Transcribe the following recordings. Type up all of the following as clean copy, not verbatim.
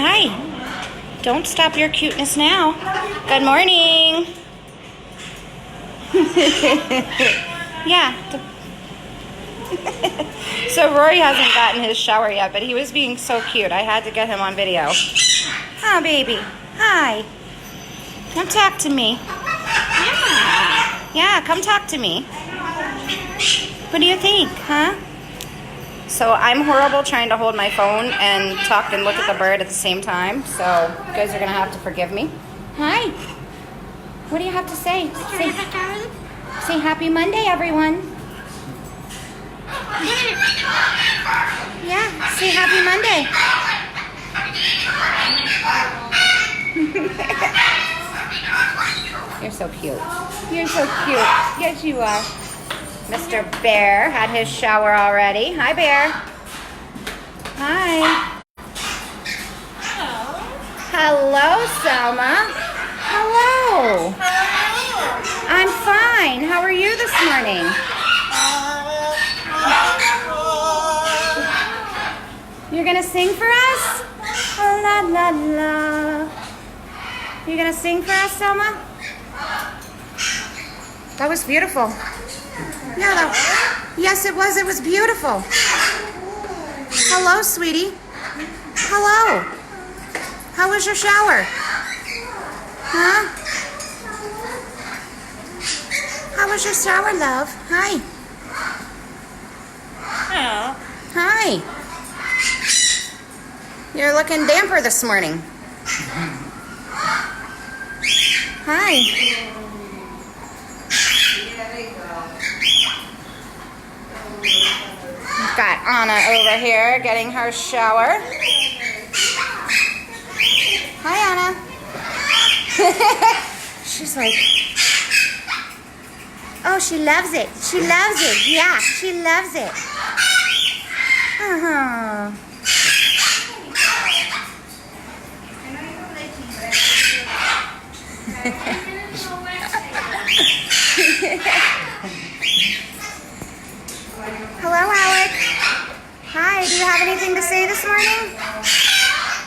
Hi. Don't stop your cuteness now. Good morning. Yeah. So Rory hasn't gotten his shower yet, but he was being so cute. I had to get him on video. Oh, baby. Hi. Come talk to me. Yeah, come talk to me. What do you think, huh? So I'm horrible trying to hold my phone and talk and look at the bird at the same time. So you guys are going to have to forgive me. Hi. What do you have to say? Say happy Monday, everyone. Yeah, say happy Monday. You're so cute. You're so cute. Yes, you are. Mr. Bear had his shower already. Hi, Bear. Hi. Hello, Selma. Hello. I'm fine. How are you this morning? You're going to sing for us? Oh, la, la, la. You're going to sing for us, Selma? That was beautiful. Yeah, yes, it was. It was beautiful. Hello, sweetie. Hello. How was your shower? Huh? How was your shower, love? Hi. Hello. Hi. You're looking damper this morning. Hi. We've got Anna over here getting her shower. Hi, Anna. She's like, oh, she loves it. She loves it. Yeah, she loves it. Uh-huh. Hello, Alec. Hi, do you have anything to say this morning?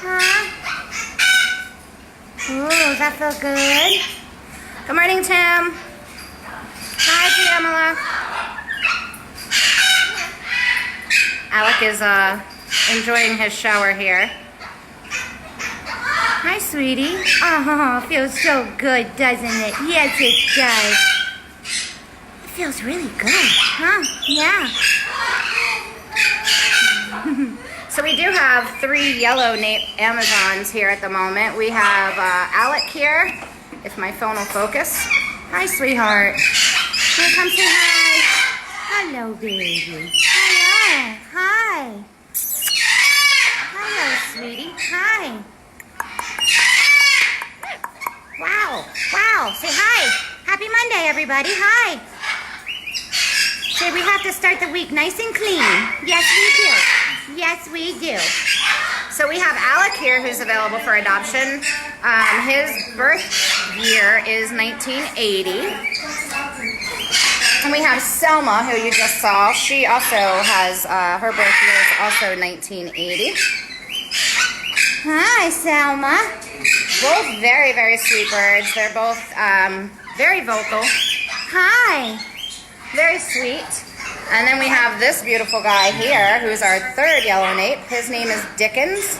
Huh? Ooh, that felt good. Good morning, Tim. Hi, Pamela. Alec is enjoying his shower here. Hi, sweetie. Oh, feels so good, doesn't it? Yes, it does. It feels really good, huh? Yeah. So we do have 3 yellow Amazons here at the moment. We have Alec here, if my phone will focus. Hi, sweetheart. Can you come say hi? Hello, baby. Hello. Hi. Hello, sweetie. Hi. Wow. Wow. Say hi. Happy Monday, everybody. Hi. Say we have to start the week nice and clean. Yes, we do. Yes, we do. So we have Alec here who's available for adoption. His birth year is 1980. And we have Selma, who you just saw. She also has, her birth year is also 1980. Hi, Selma. Both very, very sweet birds. They're both very vocal. Hi. Very sweet. And then we have this beautiful guy here, who's our 3rd yellow nape. His name is Dickens.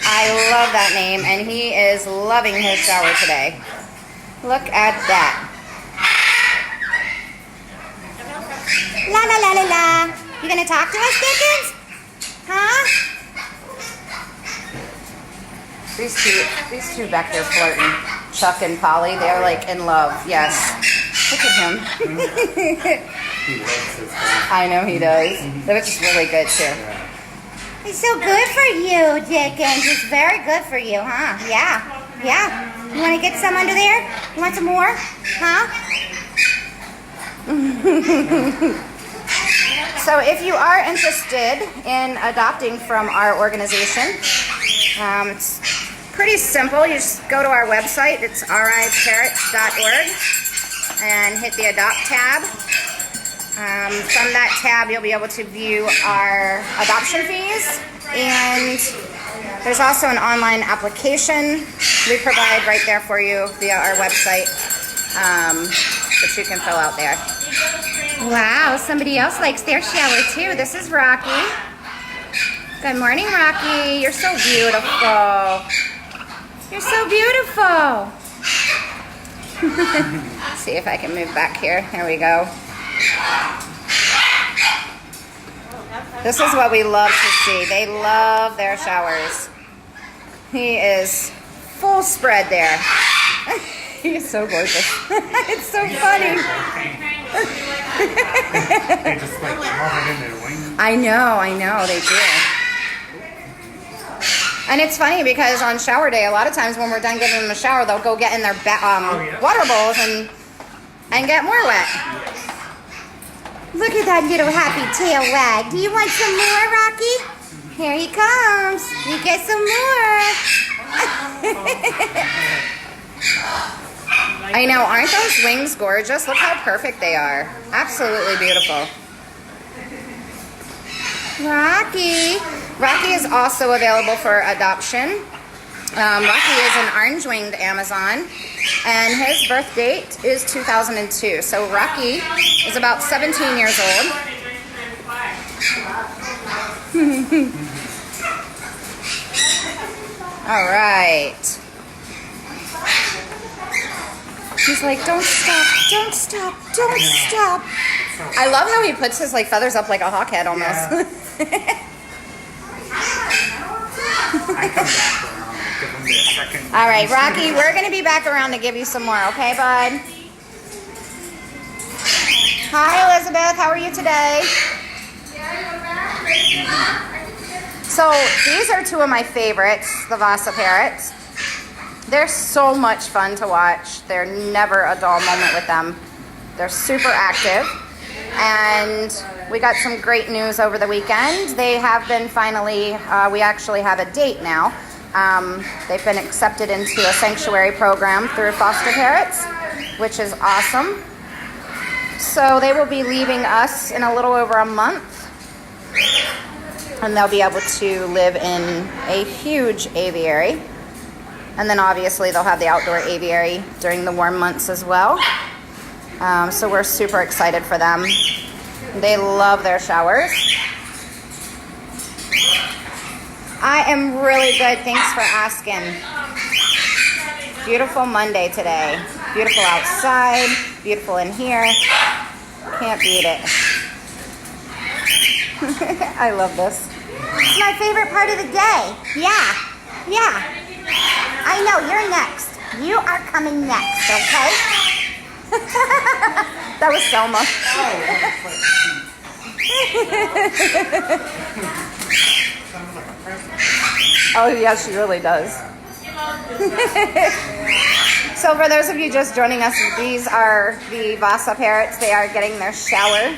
I love that name, and he is loving his shower today. Look at that. La la la la la. You gonna talk to us, Dickens? Huh? These two back there flirting. Chuck and Polly, they're like in love. Yes. Look at him. He loves his dog. I know he does. But it's really good too. It's so good for you, Dickens. It's very good for you, huh? Yeah. Yeah. You want to get some under there? You want some more? Huh? So if you are interested in adopting from our organization, it's pretty simple. You just go to our website. It's riparrots.org and hit the Adopt tab. From that tab, you'll be able to view our adoption fees and There's also an online application we provide right there for you via our website that you can fill out there. Wow, somebody else likes their shower too. This is Rocky. Good morning, Rocky. You're so beautiful. You're so beautiful. Let's see if I can move back here. There we go. This is what we love to see. They love their showers. He is full spread there. He is so gorgeous. It's so funny. They just like rub it in their wings. I know, they do. And it's funny because on shower day, a lot of times when we're done giving them a shower, they'll go get in their water bowls and get more wet. Look at that little happy tail wag. Do you want some more, Rocky? Here he comes. You get some more. I know, aren't those wings gorgeous? Look how perfect they are. Absolutely beautiful. Rocky is also available for adoption. Rocky is an orange-winged Amazon, and his birth date is 2002. So Rocky is about 17 years old. All right. He's like, don't stop, don't stop, don't stop. I love how he puts his like feathers up like a hawk head almost. Yeah. I come back around and give them their second. All right, Rocky, we're going to be back around to give you some more, okay, bud? Hi, Elizabeth. How are you today? So these are two of my favorites, the Vasa Parrots. They're so much fun to watch. They're never a dull moment with them. They're super active. And we got some great news over the weekend. They have been finally, we actually have a date now. They've been accepted into a sanctuary program through Foster Parrots, which is awesome. So they will be leaving us in a little over a month. And they'll be able to live in a huge aviary. And then obviously they'll have the outdoor aviary during the warm months as well. So we're super excited for them. They love their showers. I am really good. Thanks for asking. Beautiful Monday today. Beautiful outside. Beautiful in here. Can't beat it. I love this. It's my favorite part of the day. Yeah. I know, you're next. You are coming next, okay? That was Selma. Oh, yeah, she really does. So for those of you just joining us, these are the Vasa Parrots. They are getting their shower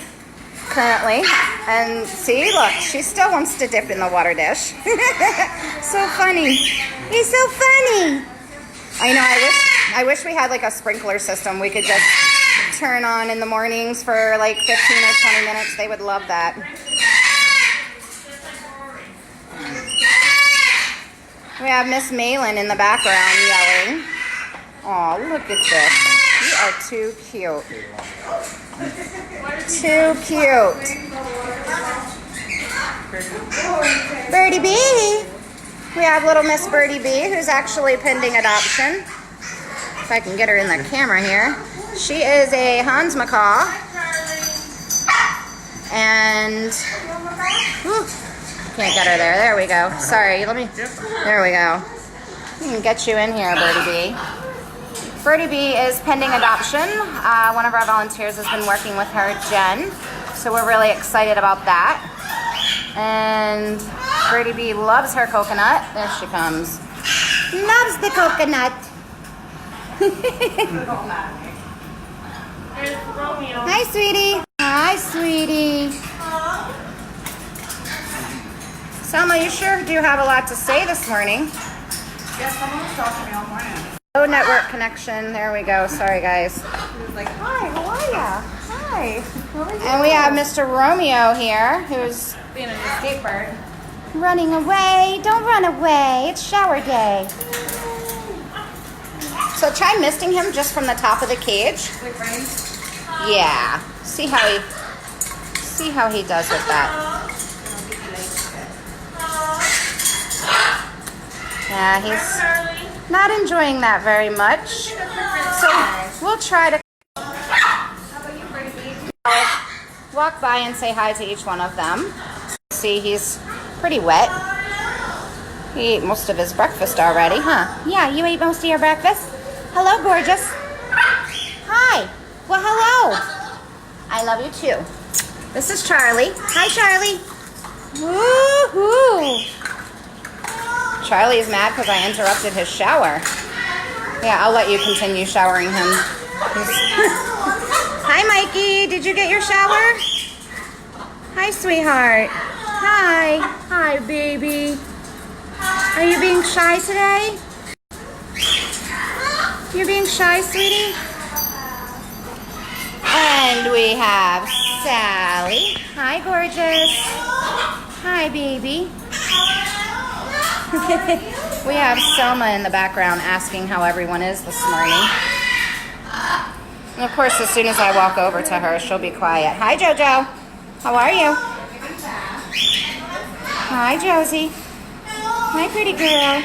currently. And see, look, she still wants to dip in the water dish. So funny. He's so funny. I know, I wish we had like a sprinkler system we could just turn on in the mornings for like 15 or 20 minutes. They would love that. We have Miss Malin in the background yelling. Oh, look at this. You are too cute. Too cute. Birdie B. We have little Miss Birdie B, who's actually pending adoption. If I can get her in the camera here. She is a Hahns macaw. And whew, can't get her there. There we go. Sorry, let me. There we go. We can get you in here, Birdie B. Birdie B is pending adoption. One of our volunteers has been working with her, Jen. So we're really excited about that. And Birdie B loves her coconut. There she comes. Loves the coconut. Hi, sweetie. Hi, sweetie. Selma, you sure do have a lot to say this morning. Yes, someone was talking to me all morning. Oh, network connection. There we go. Sorry, guys. He was like, hi, how are ya? Hi. How are you? And we have Mr. Romeo here, who's being an escape bird. Running away. Don't run away. It's shower day. So try misting him just from the top of the cage. Like rains? Yeah. See how he does with that. Yeah, he's not enjoying that very much. So we'll try to walk by and say hi to each one of them. See, he's pretty wet. He ate most of his breakfast already, huh? Yeah, you ate most of your breakfast? Hello, gorgeous. Hi. Well, hello. I love you too. This is Charlie. Hi, Charlie. Woohoo! Charlie is mad because I interrupted his shower. Yeah, I'll let you continue showering him. Hi, Mikey. Did you get your shower? Hi, sweetheart. Hi. Hi, baby. Are you being shy today? You're being shy, sweetie? And we have Sally. Hi, gorgeous. Hi, baby. We have Selma in the background asking how everyone is this morning. And of course, as soon as I walk over to her, she'll be quiet. Hi, Jojo. How are you? Hi, Josie. Hi, pretty girl.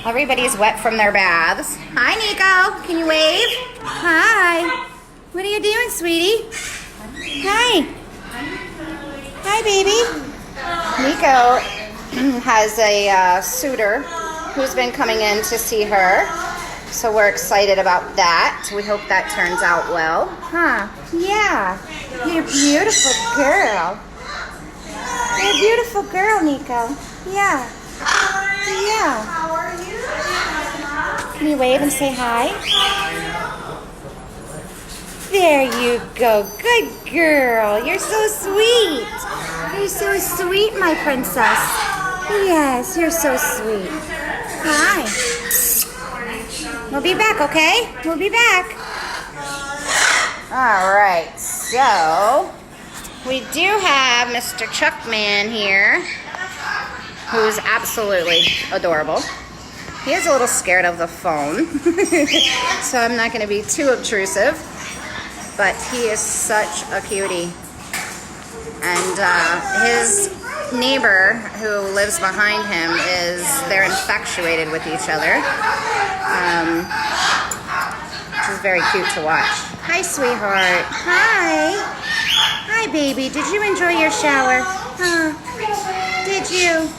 Everybody's wet from their baths. Hi, Nico. Can you wave? Hi. What are you doing, sweetie? Hi. Hi, baby. Nico has a suitor who's been coming in to see her. So we're excited about that. We hope that turns out well. Huh? Yeah. You're a beautiful girl. You're a beautiful girl, Nico. Yeah. Yeah. Can you wave and say hi? There you go. Good girl. You're so sweet. You're so sweet, my princess. Yes, you're so sweet. Hi. We'll be back, okay? We'll be back. All right. So, we do have Mr. Chuckman here, who's absolutely adorable. He is a little scared of the phone, so I'm not going to be too obtrusive, but he is such a cutie. And his neighbor who lives behind him they're infatuated with each other, which is very cute to watch. Hi, sweetheart. Hi. Hi, baby. Did you enjoy your shower? Huh? Did you?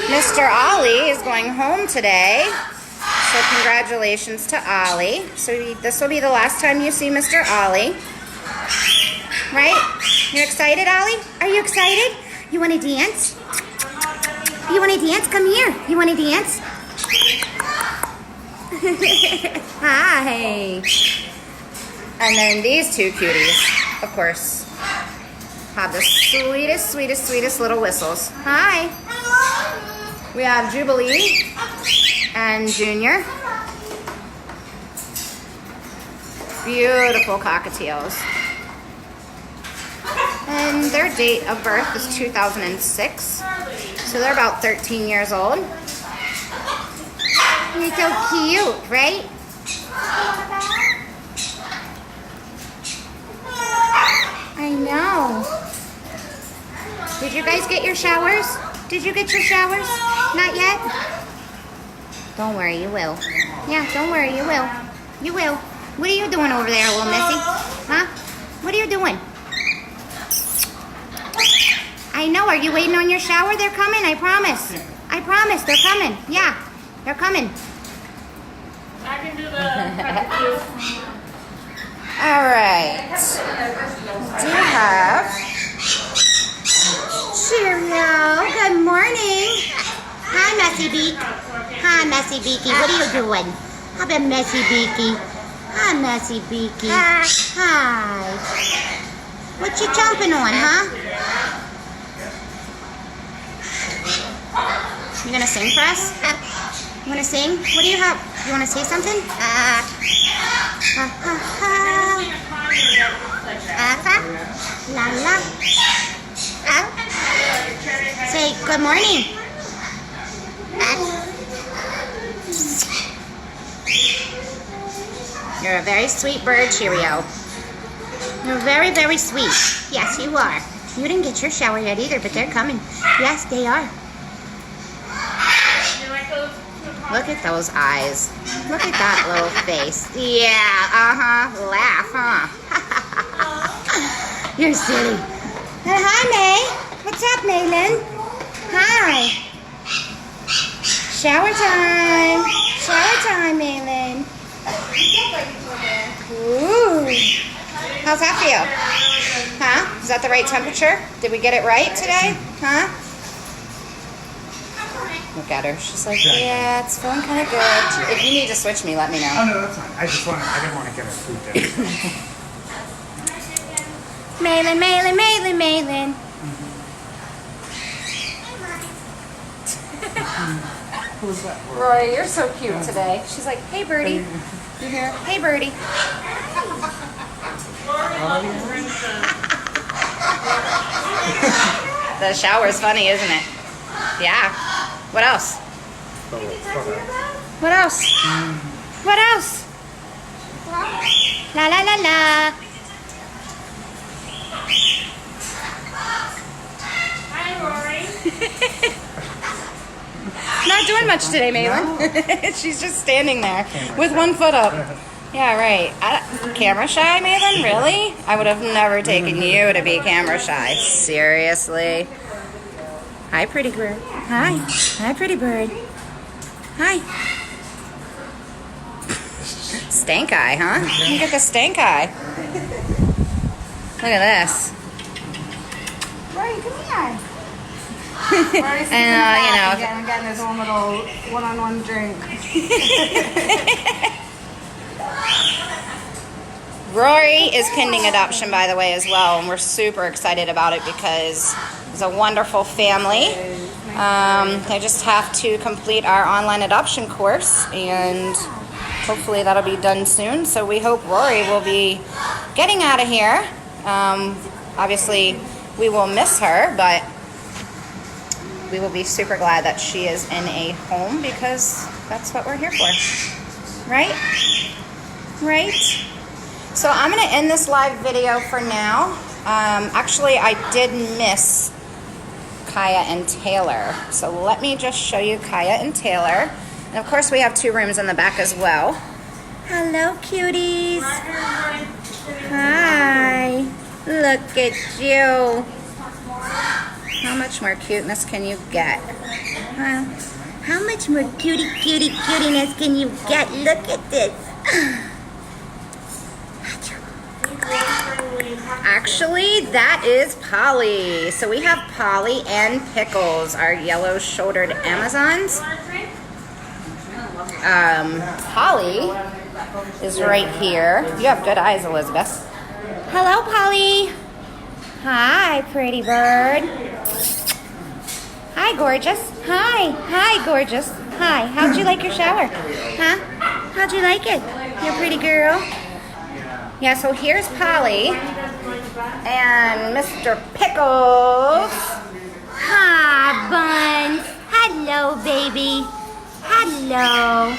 Mr. Olli is going home today, so congratulations to Olli. So this will be the last time you see Mr. Olli, right? You're excited, Olli? Are you excited? You want to dance? You want to dance? Come here. You want to dance? Hi. And then these two cuties, of course, have the sweetest, sweetest, sweetest little whistles. Hi. We have Jubilee and Junior. Beautiful cockatiels. And their date of birth is 2006. So they're about 13 years old. You're so cute, right? I know. Did you guys get your showers? Did you get your showers? Not yet? Don't worry, you will. Yeah, don't worry, you will. You will. What are you doing over there, little missy? Huh? What are you doing? I know. Are you waiting on your shower? They're coming, I promise. I promise, they're coming. Yeah, they're coming. I can do the All right. Do you have Cheerio? Good morning. Hi, Messy Beak. Hi, Messy Beaky. What are you doing? How about Messy Beaky? Hi, Messy Beaky. Hi. What you jumping on, huh? You gonna sing for us? You wanna sing? What do you have? You wanna say something? La la. Say good morning. You're a very sweet bird, Cheerio. You're very, very sweet. Yes, you are. You didn't get your shower yet either, but they're coming. Yes, they are. Look at those eyes. Look at that little face. Yeah, laugh, huh? You're silly. Hi, May. What's up, Maylin? Hi. Shower time. Shower time, Maylin. Ooh. How's that feel? Huh? Is that the right temperature? Did we get it right today? Huh? Look at her. She's like, yeah, it's feeling kind of good. If you need to switch me, let me know. Oh, no, that's fine. I didn't want to get her food there. Maylin, Maylin, Maylin, Maylin. Who's that? Rory, you're so cute today. She's like, hey, Birdie. You hear? Hey, Birdie. The shower's funny, isn't it? Yeah. What else? What else? What else? La la la la. Hi, Rory. Not doing much today, Maylin. She's just standing there with one foot up. Yeah, right. Camera shy, Maylin? Really? I would have never taken you to be camera shy. Seriously. Hi, pretty bird. Hi. Hi, pretty bird. Hi. Stank eye, huh? Look at the stank eye. Look at this. Rory, come here. And I'm getting his own little one-on-one drink. Rory is pending adoption, by the way, as well, and we're super excited about it because it's a wonderful family. They just have to complete our online adoption course, and hopefully that'll be done soon. So we hope Rory will be getting out of here. Obviously, we will miss her, but we will be super glad that she is in a home because that's what we're here for. Right? Right? So I'm going to end this live video for now. Actually, I did miss Kaya and Taylor. So let me just show you Kaya and Taylor. And of course, we have 2 rooms in the back as well. Hello, cuties. Hi. Look at you. How much more cuteness can you get? How much more cutiness can you get? Look at this. Actually, that is Polly. So we have Polly and Pickles, our yellow-shouldered Amazons. Polly is right here. You have good eyes, Elizabeth. Hello, Polly. Hi, pretty bird. Hi, gorgeous. Hi. Hi, gorgeous. Hi. How'd you like your shower? Huh? How'd you like it? You pretty girl. Yeah, so here's Polly and Mr. Pickles. Hi, Buns. Hello, baby. Hello.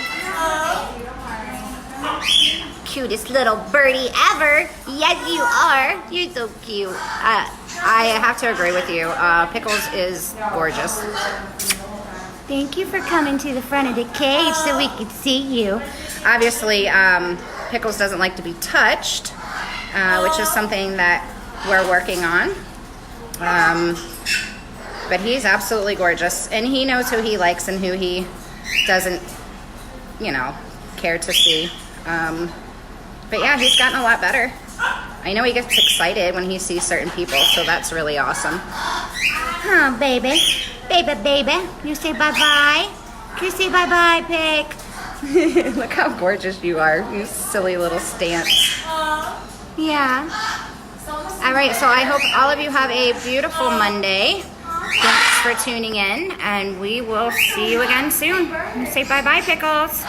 Cutest little birdie ever. Yes, you are. You're so cute. I have to agree with you. Pickles is gorgeous. Thank you for coming to the front of the cage so we could see you. Obviously, Pickles doesn't like to be touched, which is something that we're working on. But he's absolutely gorgeous, and he knows who he likes and who he doesn't, care to see. But yeah, he's gotten a lot better. I know he gets excited when he sees certain people, so that's really awesome. Huh, baby. Baby. You say bye-bye? Can you say bye-bye, Pick? Look how gorgeous you are, you silly little stance. Yeah. All right, so I hope all of you have a beautiful Monday. Thanks for tuning in, and we will see you again soon. Say bye-bye, Pickles.